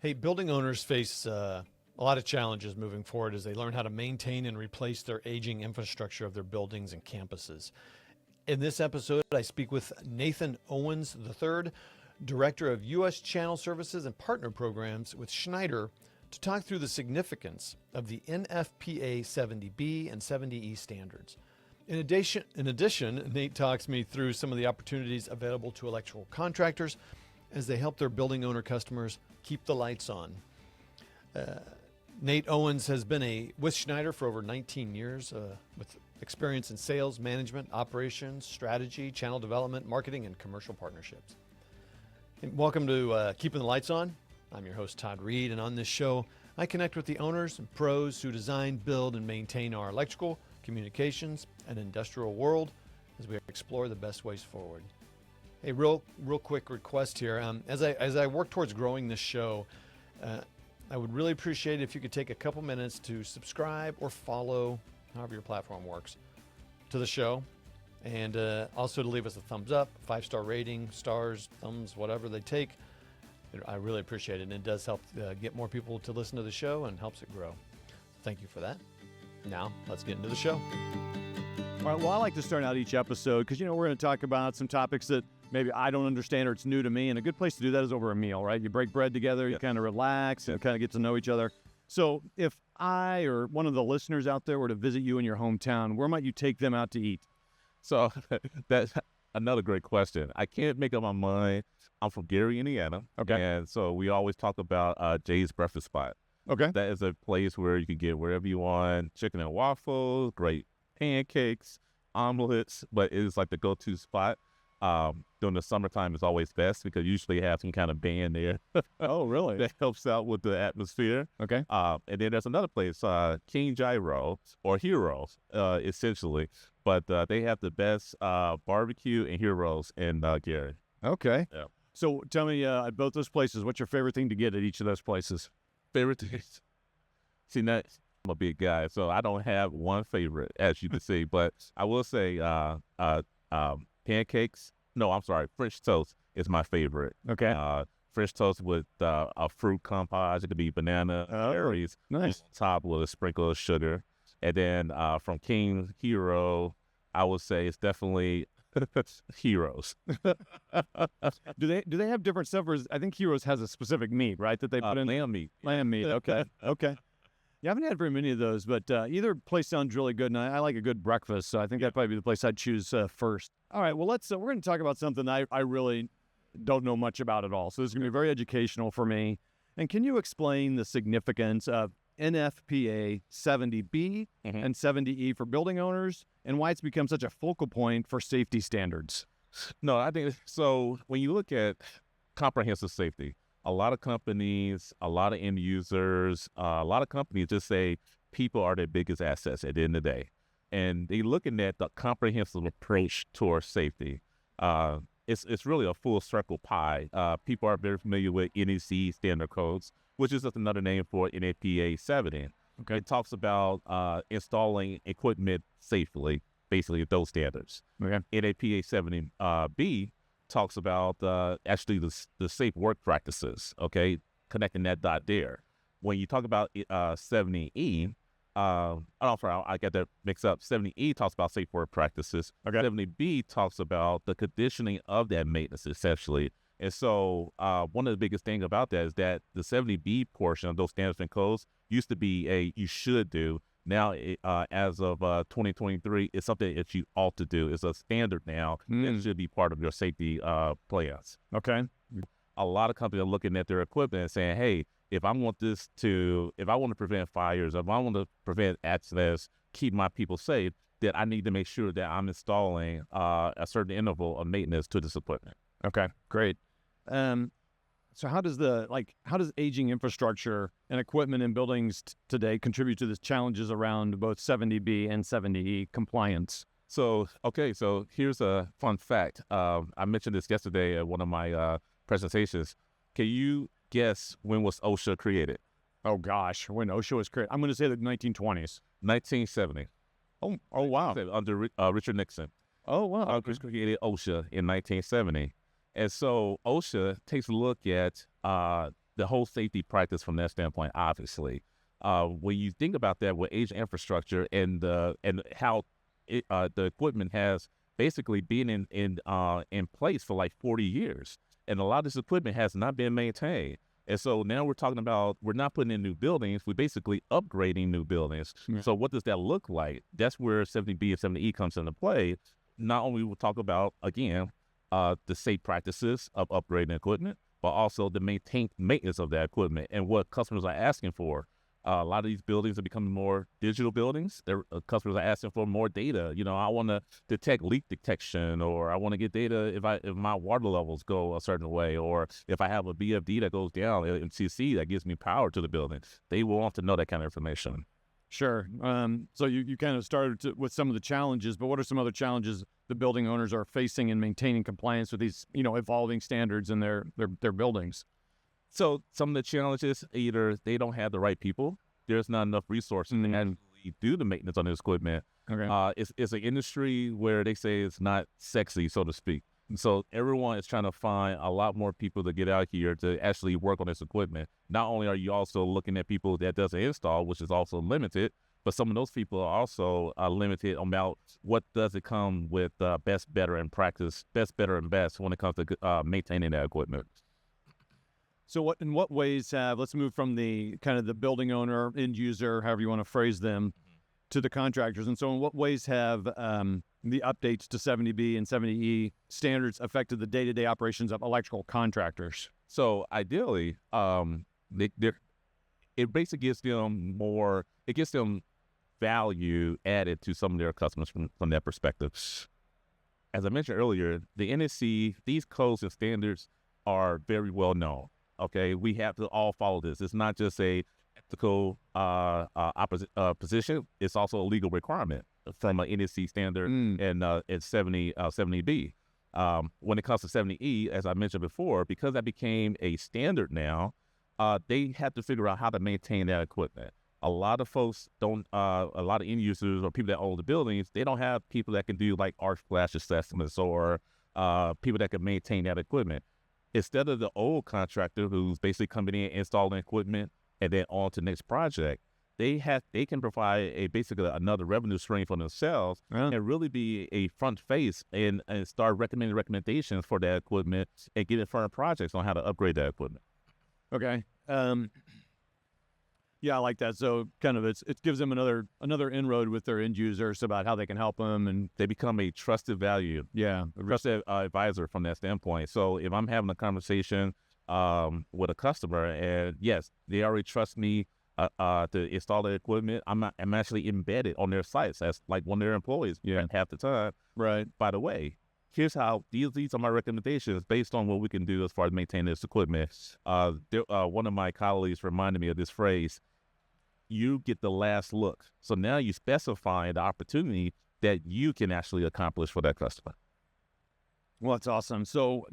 Hey, building owners face a lot of challenges moving forward as they learn how to maintain and replace their aging infrastructure of their buildings and campuses. In this episode, I speak with Nathan Owens III, Director of U.S. Channel Services and Partner Programs with Schneider, to talk through the significance of the NFPA 70B and 70E standards. In addition, Nate talks me through some of the opportunities available to electrical contractors as they help their building owner customers keep the lights on. Nate Owens has been with Schneider for over 19 years with experience in sales, management, operations, strategy, channel development, marketing, and commercial partnerships. And welcome to Keeping the Lights On. I'm your host, Todd Reed, and on this show, I connect with the owners and pros who design, build, and maintain our electrical, communications, and industrial world as we explore the best ways forward. Hey, real quick request here. As I work towards growing this show, I would really appreciate it if you could take a couple minutes to subscribe or follow, however your platform works, to the show, and also to leave us a thumbs up, 5-star rating, stars, thumbs, whatever they take. I really appreciate it, and it does help get more people to listen to the show and helps it grow. Thank you for that. Now, let's get into the show. All right, well, I like to start out each episode because, we're going to talk about some topics that maybe I don't understand or it's new to me, and a good place to do that is over a meal, right? You break bread together, you kind of relax, and kind of get to know each other. So if I or one of the listeners out there were to visit you in your hometown, where might you take them out to eat? So that's another great question. I can't make up my mind. I'm from Gary, Indiana. Okay. And so we always talk about Jay's Breakfast Spot. Okay. That is a place where you can get wherever you want, chicken and waffles, great pancakes, omelets, but it is like the go-to spot. During the summertime is always best because you usually have some kind of band there. Oh, really? That helps out with the atmosphere. Okay. And then there's another place, King Gyro, or Heroes, essentially. But they have the best barbecue and Heroes in Gary. Okay. Yeah. So tell me, at both those places, what's your favorite thing to get at each of those places? Favorite taste? See, I'm a big guy, so I don't have one favorite, as you can see. But I will say pancakes. No, I'm sorry. French toast is my favorite. Okay. French toast with a fruit compote. It could be banana, berries. Nice. On top with a sprinkle of sugar. And then from King Hero, I would say it's definitely Heroes. Do they have different stuff? Or I think Heroes has a specific meat, right? That they put in lamb meat. Lamb meat. Okay. Okay. Yeah, I haven't had very many of those, but either place sounds really good, and I like a good breakfast, so I think that'd probably be the place I'd choose first. All right, well, we're going to talk about something I really don't know much about at all, so this is going to be very educational for me. And can you explain the significance of NFPA 70B and 70E for building owners, and why it's become such a focal point for safety standards? No, I think so. When you look at comprehensive safety, a lot of companies, a lot of end users, a lot of companies just say people are their biggest assets at the end of the day. And they're looking at the comprehensive approach towards safety. It's really a full circle pie. People are very familiar with NEC standard codes, which is just another name for NFPA 70. Okay. It talks about installing equipment safely, basically those standards. Okay. NFPA 70B talks about actually the safe work practices, okay, connecting that dot there. When you talk about 70E, I get that mixed up. 70E talks about safe work practices. Okay. 70B talks about the conditioning of that maintenance, essentially. And so one of the biggest things about that is that the 70B portion of those standards and codes used to be a you should do. Now, as of 2023, it's something that you ought to do. It's a standard now that should be part of your safety plans. Okay. A lot of companies are looking at their equipment and saying, hey, if I want to prevent fires, if I want to prevent accidents, keep my people safe, then I need to make sure that I'm installing a certain interval of maintenance to this equipment. Okay, great. So how does aging infrastructure and equipment in buildings today contribute to the challenges around both 70B and 70E compliance? So here's a fun fact. I mentioned this yesterday at one of my presentations. Can you guess when was OSHA created? Oh gosh, when OSHA was created, I'm going to say the 1920s. 1970. Oh wow. Under Richard Nixon. Oh wow. Congress created OSHA in 1970. And so OSHA takes a look at the whole safety practice from that standpoint, obviously. When you think about that with aging infrastructure and how the equipment has basically been in place for like 40 years, and a lot of this equipment has not been maintained. And so now we're talking about, we're not putting in new buildings, we're basically upgrading new buildings. Yeah. So what does that look like? That's where 70B and 70E comes into play. Not only we'll talk about, again, the safe practices of upgrading equipment, but also the maintenance of that equipment and what customers are asking for. A lot of these buildings are becoming more digital buildings. Customers are asking for more data. You know, I want to detect leak detection, or I want to get data if my water levels go a certain way, or if I have a VFD that goes down, MCC that gives me power to the building. They will want to know that kind of information. Sure. So you kind of started with some of the challenges, but what are some other challenges the building owners are facing in maintaining compliance with these, evolving standards in their buildings? So some of the challenges, either they don't have the right people, there's not enough resources to actually do the maintenance on this equipment. Okay. It's an industry where they say it's not sexy, so to speak. So everyone is trying to find a lot more people to get out here to actually work on this equipment. Not only are you also looking at people that does the install, which is also limited, but some of those people are also limited about what does it come with best, better, and practice, best, better, and best when it comes to maintaining that equipment. So in what ways let's move from the kind of the building owner, end user, however you want to phrase them, to the contractors. And so in what ways have the updates to 70B and 70E standards affected the day-to-day operations of electrical contractors? So ideally, it basically gives them value added to some of their customers from that perspective. As I mentioned earlier, the NSC, these codes and standards are very well known. Okay, we have to all follow this. It's not just a ethical position. It's also a legal requirement from an NSC standard and 70B. When it comes to 70E, as I mentioned before, because that became a standard now, they have to figure out how to maintain that equipment. A lot of folks don't, a lot of end users or people that own the buildings, they don't have people that can do like arc flash assessments or people that can maintain that equipment. Instead of the old contractor who's basically coming in, installing equipment, and then on to the next project, they can provide basically another revenue stream for themselves and really be a front face and start recommending recommendations for that equipment and get in front of projects on how to upgrade that equipment. Okay. Yeah, I like that. So kind of it gives them another inroad with their end users about how they can help them, and they become a trusted value. Yeah, a trusted advisor from that standpoint. So if I'm having a conversation with a customer, and yes, they already trust me to install the equipment, I'm actually embedded on their sites as like one of their employees. Yeah, half the time. Right. By the way, here's how these are my recommendations based on what we can do as far as maintaining this equipment. One of my colleagues reminded me of this phrase: you get the last look. So now you specify the opportunity that you can actually accomplish for that customer. Well, that's awesome. So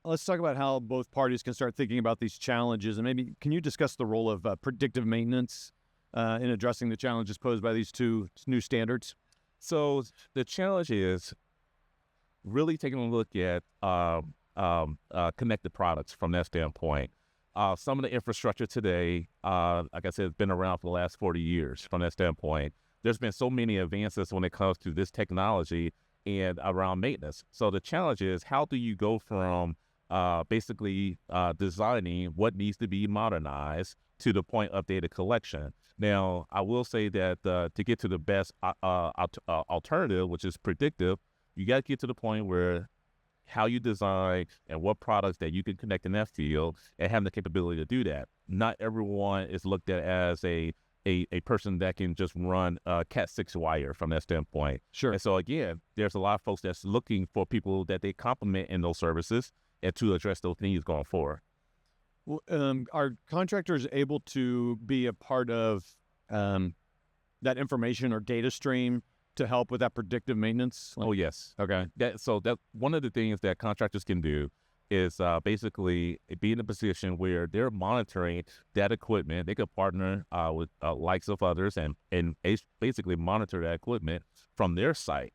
let's talk about how both parties can start thinking about these challenges. And maybe can you discuss the role of predictive maintenance in addressing the challenges posed by these two new standards? So the challenge is really taking a look at connected products from that standpoint. Some of the infrastructure today, like I said, has been around for the last 40 years from that standpoint. There's been so many advances when it comes to this technology and around maintenance. So the challenge is, how do you go from basically designing what needs to be modernized to the point of data collection? Now, I will say that to get to the best alternative, which is predictive, you got to get to the point where how you design and what products that you can connect in that field and having the capability to do that. Not everyone is looked at as a person that can just run Cat 6 wire from that standpoint. Sure. And so again, there's a lot of folks that's looking for people that they complement in those services and to address those needs going forward. Well, are contractors able to be a part of that information or data stream to help with that predictive maintenance? Oh, yes. Okay. That one of the things that contractors can do is basically be in a position where they're monitoring that equipment. They could partner with likes of others and basically monitor that equipment from their site.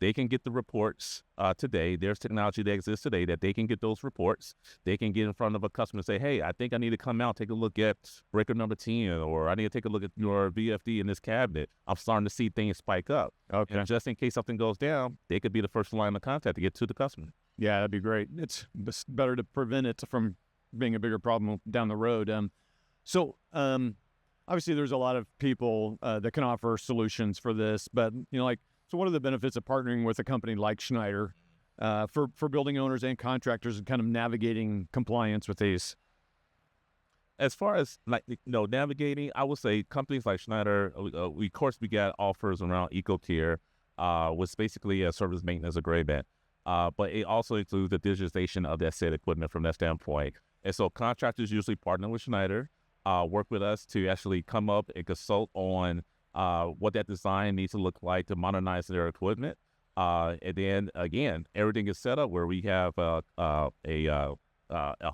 They can get the reports today. There's technology that exists today that they can get those reports. They can get in front of a customer and say, hey, I think I need to come out, take a look at breaker number 10, or I need to take a look at your VFD in this cabinet. I'm starting to see things spike up. Okay. And just in case something goes down, they could be the first line of contact to get to the customer. Yeah, that'd be great. It's better to prevent it from being a bigger problem down the road. So obviously there's a lot of people that can offer solutions for this, but so what are the benefits of partnering with a company like Schneider for building owners and contractors and kind of navigating compliance with these? As far as navigating, I would say companies like Schneider, we got offers around EcoCare, which is basically a service maintenance agreement. But it also includes the digitization of that said equipment from that standpoint. And so contractors usually partner with Schneider, work with us to actually come up and consult on what that design needs to look like to modernize their equipment. And then again, everything is set up where we have a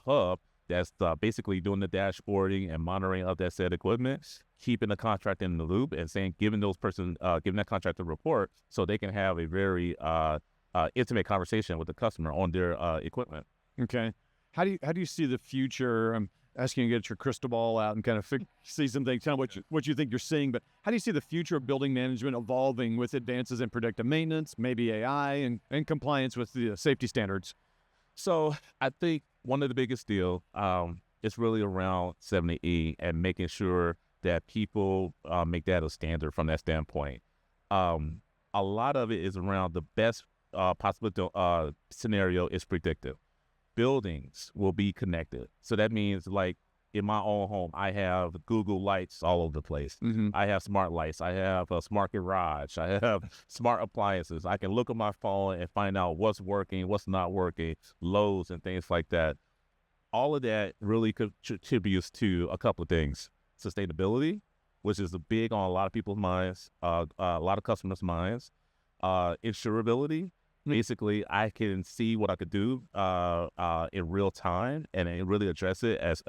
hub that's basically doing the dashboarding and monitoring of that said equipment, keeping the contractor in the loop, and giving that contractor a report so they can have a very intimate conversation with the customer on their equipment. Okay. How do you see the future? I'm asking you to get your crystal ball out and kind of see some things, kind of what you think you're seeing, but how do you see the future of building management evolving with advances in predictive maintenance, maybe AI, and compliance with the safety standards? So I think one of the biggest deal is really around 70E and making sure that people make that a standard from that standpoint. A lot of it is around the best possible scenario is predictive. Buildings will be connected. So that means like in my own home, I have Google lights all over the place. Mm-hmm. I have smart lights. I have a smart garage. I have smart appliances. I can look at my phone and find out what's working, what's not working, loads and things like that. All of that really contributes to a couple of things. Sustainability, which is big on a lot of people's minds, a lot of customers' minds. Insurability. Basically, I can see what I could do in real time and really address it as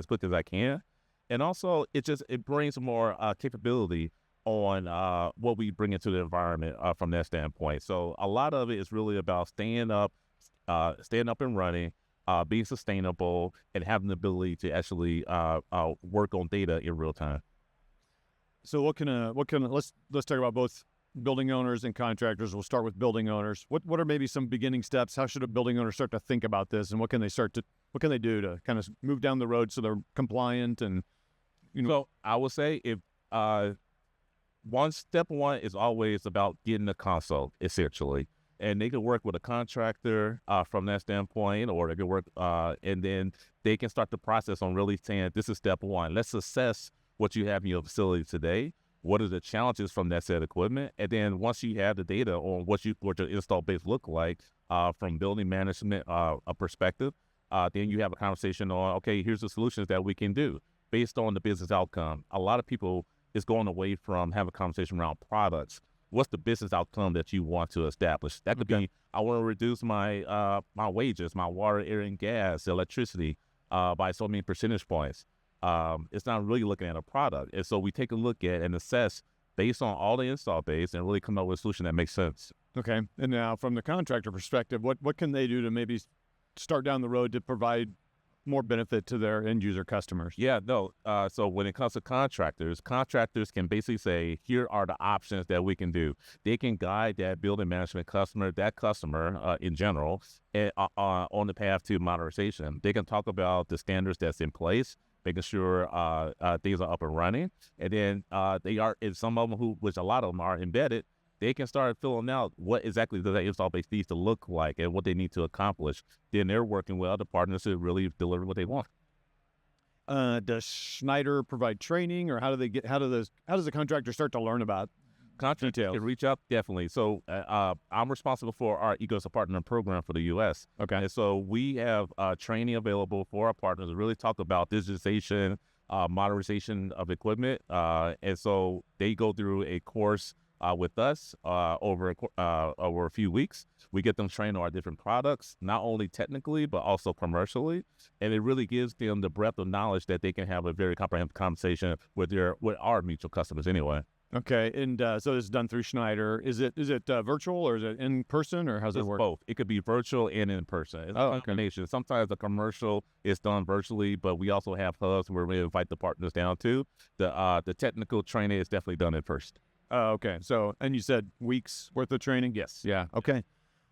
quick as I can. And also, it brings more capability on what we bring into the environment from that standpoint. So a lot of it is really about staying up and running, being sustainable, and having the ability to actually work on data in real time. So let's talk about both building owners and contractors. We'll start with building owners. What are maybe some beginning steps? How should a building owner start to think about this, and what can they do to kind of move down the road so they're compliant? And So I would say if step one is always about getting a consult, essentially. And they can work with a contractor from that standpoint, or they can work, and then they can start the process on really saying, this is step one. Let's assess what you have in your facility today. What are the challenges from that set of equipment? And then once you have the data on what your install base look like from building management a perspective, then you have a conversation on, okay, here's the solutions that we can do based on the business outcome. A lot of people is going away from having a conversation around products. What's the business outcome that you want to establish? That could be, I want to reduce my my wages, my water, air, and gas, electricity by so many percentage points. It's not really looking at a product. And so we take a look at and assess based on all the install base and really come up with a solution that makes sense. Okay. And now from the contractor perspective, what can they do to maybe start down the road to provide more benefit to their end user customers? So when it comes to contractors can basically say, here are the options that we can do. They can guide that building management customer in general, on the path to modernization. They can talk about the standards that's in place, making sure things are up and running. And then they are, in some of them, which a lot of them are embedded, they can start filling out what exactly does that install base needs to look like and what they need to accomplish. Then they're working with other partners to really deliver what they want. Does Schneider provide training, or how does the contractor start to learn about Contractors can reach out, definitely. So I'm responsible for our ecosystem partner program for the U.S. Okay. And so we have training available for our partners to really talk about digitization, modernization of equipment. And so they go through a course with us over a few weeks. We get them trained on our different products, not only technically, but also commercially. And it really gives them the breadth of knowledge that they can have a very comprehensive conversation with our mutual customers anyway. Okay, and so this is done through Schneider. Is it virtual or is it in person or how's it It's work? both. It could be virtual and in person. It's Oh, a okay. combination. Sometimes the commercial is done virtually, but we also have hubs where we invite the partners down too. The technical training is definitely done in person. Oh, okay. So, and you said weeks worth of training? Yes. Yeah. Okay.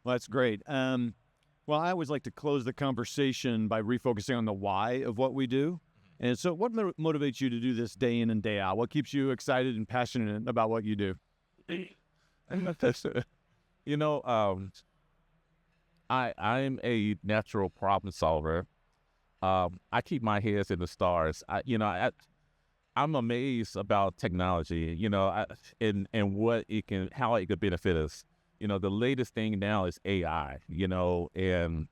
Well, that's great. Well, I always like to close the conversation by refocusing on the why of what we do. And so what motivates you to do this day in and day out? What keeps you excited and passionate about what you do? You know, I'm a natural problem solver. I keep my heads in the stars. I'm amazed about technology, and what how it could benefit us. The latest thing now is AI, and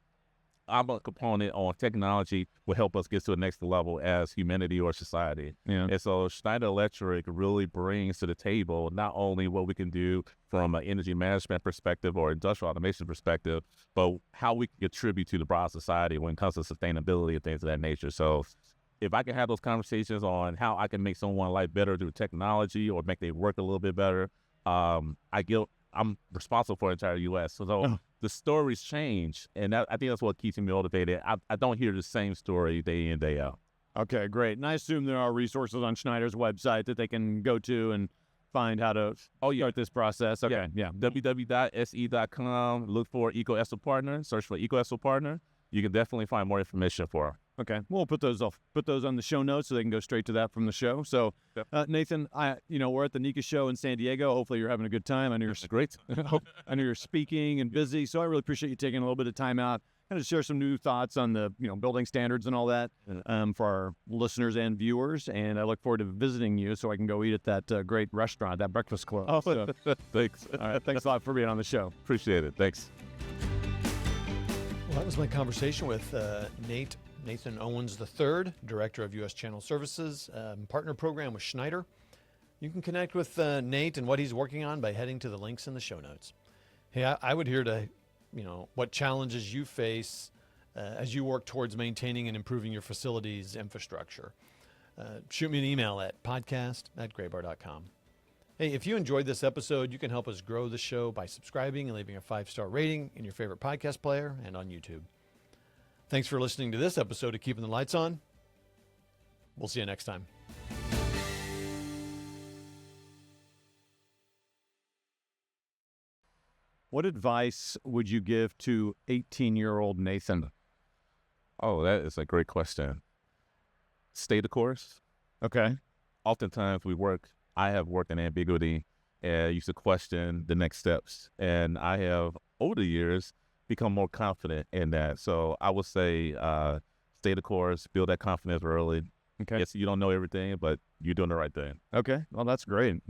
I'm a component on technology will help us get to the next level as humanity or society. Yeah. And so Schneider Electric really brings to the table not only what we can do from an energy management perspective or industrial automation perspective, but how we can contribute to the broad society when it comes to sustainability and things of that nature. So if I can have those conversations on how I can make someone's life better through technology or make their work a little bit better, I'm responsible for the entire U.S. So the stories change, and I think that's what keeps me motivated. I don't hear the same story day in, day out. Okay, great. And I assume there are resources on Schneider's website that they can go to and find how to start this process. Okay, yeah. www.se.com. Look for EcoESO Partner. Search for EcoESO Partner. You can definitely find more information for them. Okay, we'll put those on the show notes so they can go straight to that from the show. So, Nathan, we're at the NECA show in San Diego. Hopefully, you're having a good time. I know you're Great. I know you're speaking and busy, so I really appreciate you taking a little bit of time out and to share some new thoughts on the building standards and all that for our listeners and viewers. And I look forward to visiting you so I can go eat at that great restaurant, that breakfast club. Oh, So, thanks. all right, thanks a lot for being on the show. Appreciate it. Thanks. Well, that was my conversation with Nathan Owens III, Director of U.S. Channel Services, Partner Program with Schneider. You can connect with Nate and what he's working on by heading to the links in the show notes. Hey, I would hear to, what challenges you face as you work towards maintaining and improving your facilities infrastructure. Shoot me an email at podcast@graybar.com. Hey, if you enjoyed this episode, you can help us grow the show by subscribing and leaving a 5-star rating in your favorite podcast player and on YouTube. Thanks for listening to this episode of Keeping the Lights On. We'll see you next time. What advice would you give to 18-year-old Nathan? Oh, that is a great question. Stay the course. Okay. Oftentimes I have worked in ambiguity and used to question the next steps. And I have, over the years, become more confident in that. So I would say stay the course, build that confidence early. Okay. Yes, you don't know everything, but you're doing the right thing. Okay. Well, that's great.